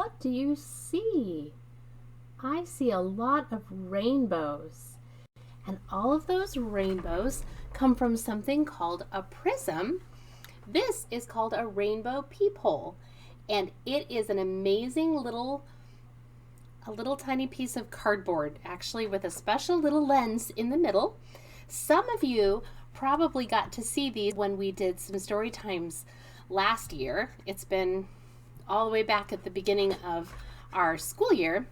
What do you see? I see a lot of rainbows. And all of those rainbows come from something called a prism. This is called a rainbow peephole. And it is an amazing a little tiny piece of cardboard, actually, with a special little lens in the middle. Some of you probably got to see these when we did some story times last year. It's been all the way back at the beginning of our school year.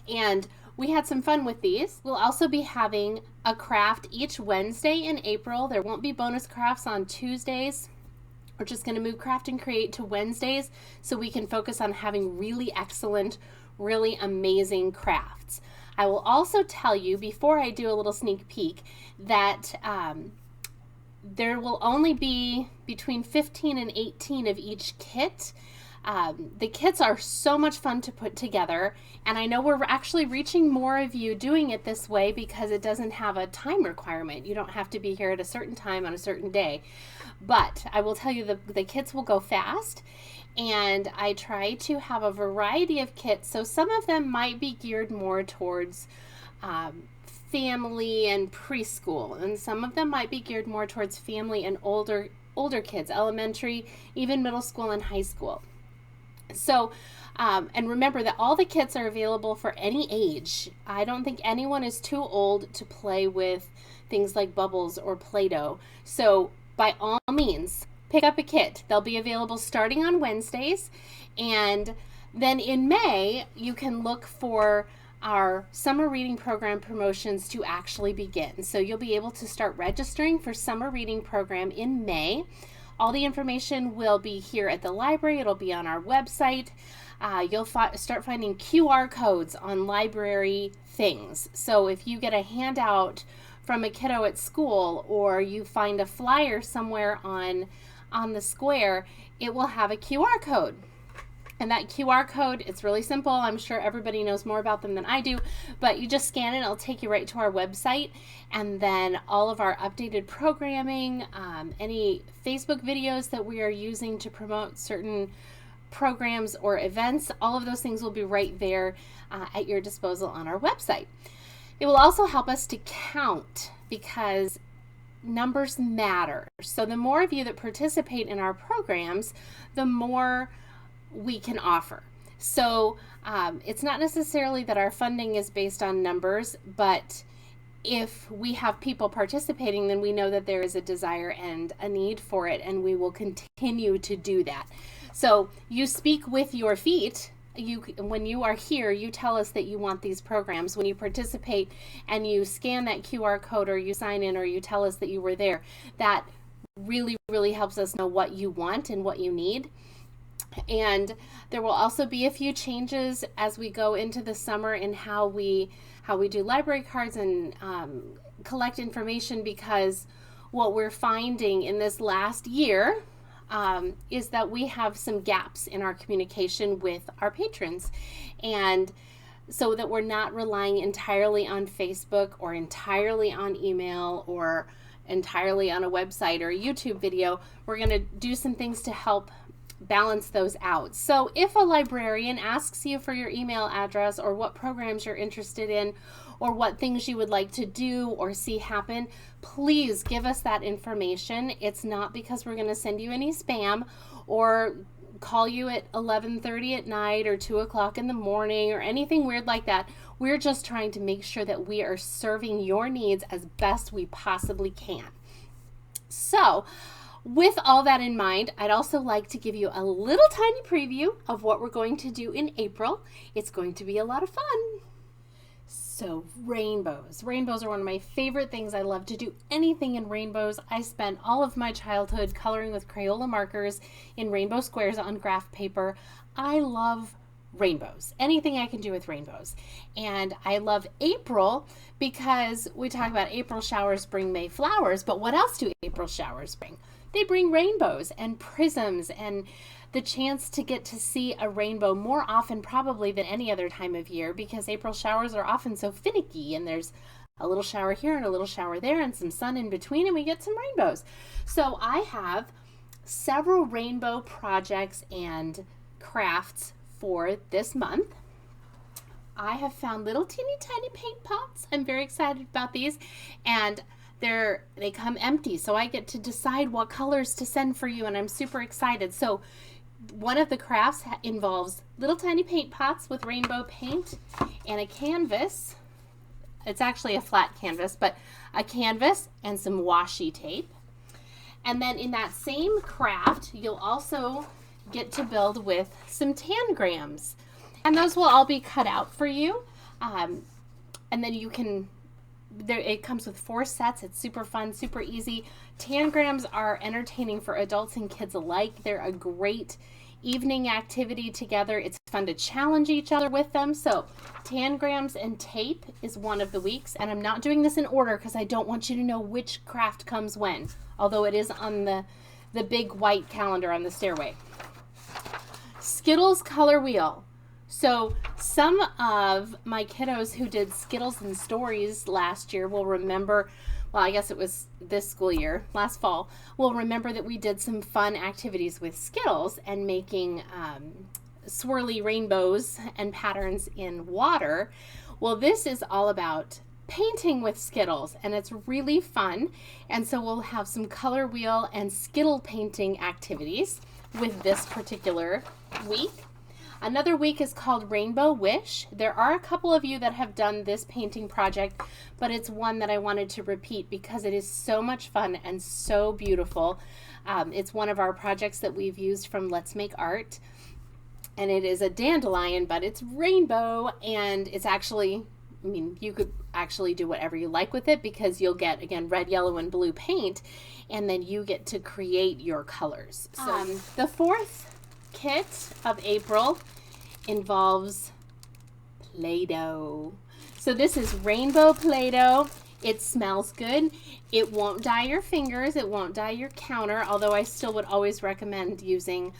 And we had some fun with these. We'll also be having a craft each Wednesday in April. There won't be bonus crafts on Tuesdays. We're just going to move Craft and Create to Wednesdays so we can focus on having really excellent, really amazing crafts. I will also tell you, before I do a little sneak peek, that there will only be between 15 and 18 of each kit. The kits are so much fun to put together, and I know we're actually reaching more of you doing it this way because it doesn't have a time requirement. You don't have to be here at a certain time on a certain day. But I will tell you the kits will go fast, and I try to have a variety of kits. So some of them might be geared more towards family and preschool, and some of them might be geared more towards family and older kids, elementary, even middle school and high school. So, and remember that all the kits are available for any age. I don't think anyone is too old to play with things like bubbles or Play-Doh. So by all means, pick up a kit. They'll be available starting on Wednesdays. And then in May, you can look for our summer reading program promotions to actually begin. So you'll be able to start registering for summer reading program in May. All the information will be here at the library. It'll be on our website. You'll start finding QR codes on library things. So if you get a handout from a kiddo at school, or you find a flyer somewhere on the square, it will have a QR code. And that QR code, it's really simple. I'm sure everybody knows more about them than I do, but you just scan it, it'll take you right to our website. And then all of our updated programming, any Facebook videos that we are using to promote certain programs or events, all of those things will be right there at your disposal on our website. It will also help us to count because numbers matter. So the more of you that participate in our programs, the more we can offer. So it's not necessarily that our funding is based on numbers, but if we have people participating, then we know that there is a desire and a need for it, and we will continue to do that. So you speak with your feet. When you are here, you tell us that you want these programs. When you participate and you scan that QR code, or you sign in, or you tell us that you were there, that really, really helps us know what you want and what you need. And there will also be a few changes as we go into the summer in how we do library cards and collect information, because what we're finding in this last year is that we have some gaps in our communication with our patrons. And so that we're not relying entirely on Facebook or entirely on email or entirely on a website or a YouTube video, we're going to do some things to help balance those out. So if a librarian asks you for your email address, or what programs you're interested in, or what things you would like to do or see happen, please give us that information. It's not because we're going to send you any spam or call you at 11:30 at night or 2 o'clock in the morning or anything weird like that. We're just trying to make sure that we are serving your needs as best we possibly can. So with all that in mind, I'd also like to give you a little tiny preview of what we're going to do in April. It's going to be a lot of fun. So rainbows. Rainbows are one of my favorite things. I love to do anything in rainbows. I spent all of my childhood coloring with Crayola markers in rainbow squares on graph paper. I love rainbows, anything I can do with rainbows. And I love April because we talk about April showers bring May flowers, but what else do April showers bring? They bring rainbows and prisms and the chance to get to see a rainbow more often probably than any other time of year, because April showers are often so finicky, and there's a little shower here and a little shower there and some sun in between, and we get some rainbows. So I have several rainbow projects and crafts for this month, I have found little teeny tiny paint pots. I'm very excited about these, and they come empty, so I get to decide what colors to send for you, and I'm super excited. So one of the crafts involves little tiny paint pots with rainbow paint and a canvas. It's actually a flat canvas, but a canvas and some washi tape. And then in that same craft, you'll also get to build with some tangrams. And those will all be cut out for you. And then you can, it comes with 4 sets. It's super fun, super easy. Tangrams are entertaining for adults and kids alike. They're a great evening activity together. It's fun to challenge each other with them. So tangrams and tape is one of the weeks. And I'm not doing this in order because I don't want you to know which craft comes when, although it is on the big white calendar on the stairway. Skittles color wheel. So some of my kiddos who did Skittles and Stories last year will remember, well, I guess it was this school year, last fall, will remember that we did some fun activities with Skittles and making swirly rainbows and patterns in water. Well, this is all about painting with Skittles, and it's really fun. And so we'll have some color wheel and Skittle painting activities with this particular week. Another week is called Rainbow Wish. There are a couple of you that have done this painting project, but it's one that I wanted to repeat because it is so much fun and so beautiful. It's one of our projects that we've used from Let's Make Art, and it is a dandelion, but it's rainbow, and it's actually, I mean, you could actually do whatever you like with it because you'll get, again, red, yellow, and blue paint, and then you get to create your colors. So the 4th kit of April involves Play-Doh. So this is rainbow Play-Doh. It smells good. It won't dye your fingers. It won't dye your counter, although I still would always recommend using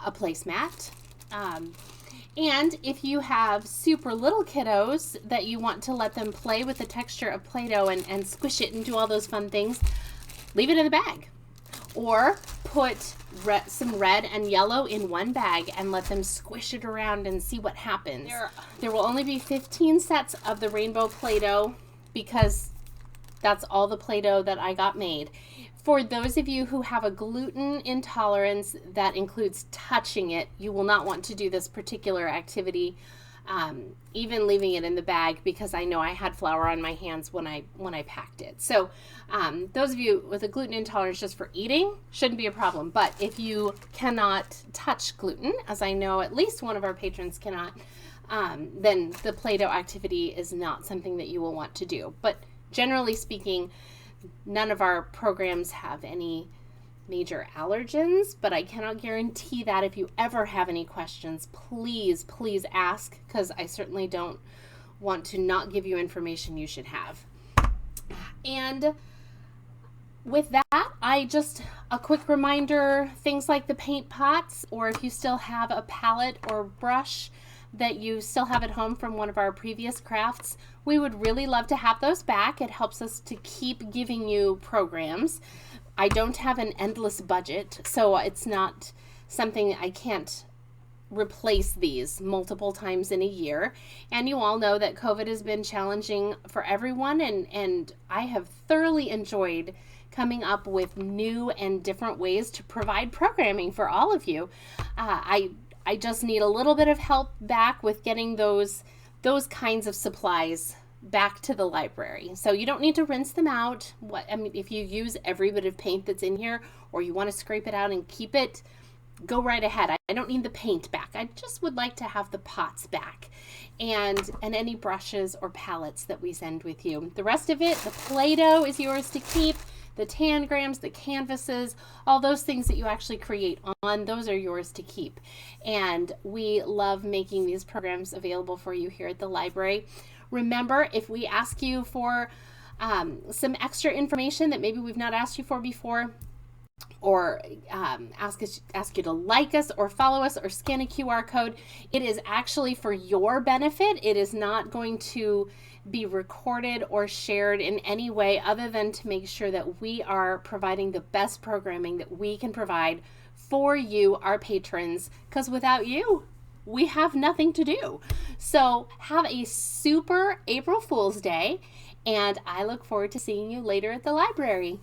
a placemat. And if you have super little kiddos that you want to let them play with the texture of Play-Doh and squish it and do all those fun things, leave it in the bag. Or put some red and yellow in one bag and let them squish it around and see what happens. There will only be 15 sets of the rainbow Play-Doh because that's all the Play-Doh that I got made. For those of you who have a gluten intolerance that includes touching it, you will not want to do this particular activity, even leaving it in the bag, because I know I had flour on my hands when I packed it. So those of you with a gluten intolerance just for eating shouldn't be a problem. But if you cannot touch gluten, as I know at least one of our patrons cannot, then the Play-Doh activity is not something that you will want to do. But generally speaking, none of our programs have any major allergens, but I cannot guarantee that. If you ever have any questions, please ask, because I certainly don't want to not give you information you should have. And with that, a quick reminder, things like the paint pots, or if you still have a palette or brush that you still have at home from one of our previous crafts, we would really love to have those back. It helps us to keep giving you programs. I don't have an endless budget, so it's not something I can't replace these multiple times in a year. And you all know that COVID has been challenging for everyone, and I have thoroughly enjoyed coming up with new and different ways to provide programming for all of you. I just need a little bit of help back with getting those kinds of supplies back to the library. So you don't need to rinse them out. If you use every bit of paint that's in here, or you want to scrape it out and keep it, go right ahead. I don't need the paint back. I just would like to have the pots back, and any brushes or palettes that we send with you. The rest of it, the Play-Doh is yours to keep. The tangrams, the canvases, all those things that you actually create on, those are yours to keep. And we love making these programs available for you here at the library. Remember, if we ask you for some extra information that maybe we've not asked you for before, or ask you to like us or follow us or scan a QR code, it is actually for your benefit. It is not going to be recorded or shared in any way other than to make sure that we are providing the best programming that we can provide for you, our patrons, because without you, we have nothing to do. So have a super April Fool's Day, and I look forward to seeing you later at the library.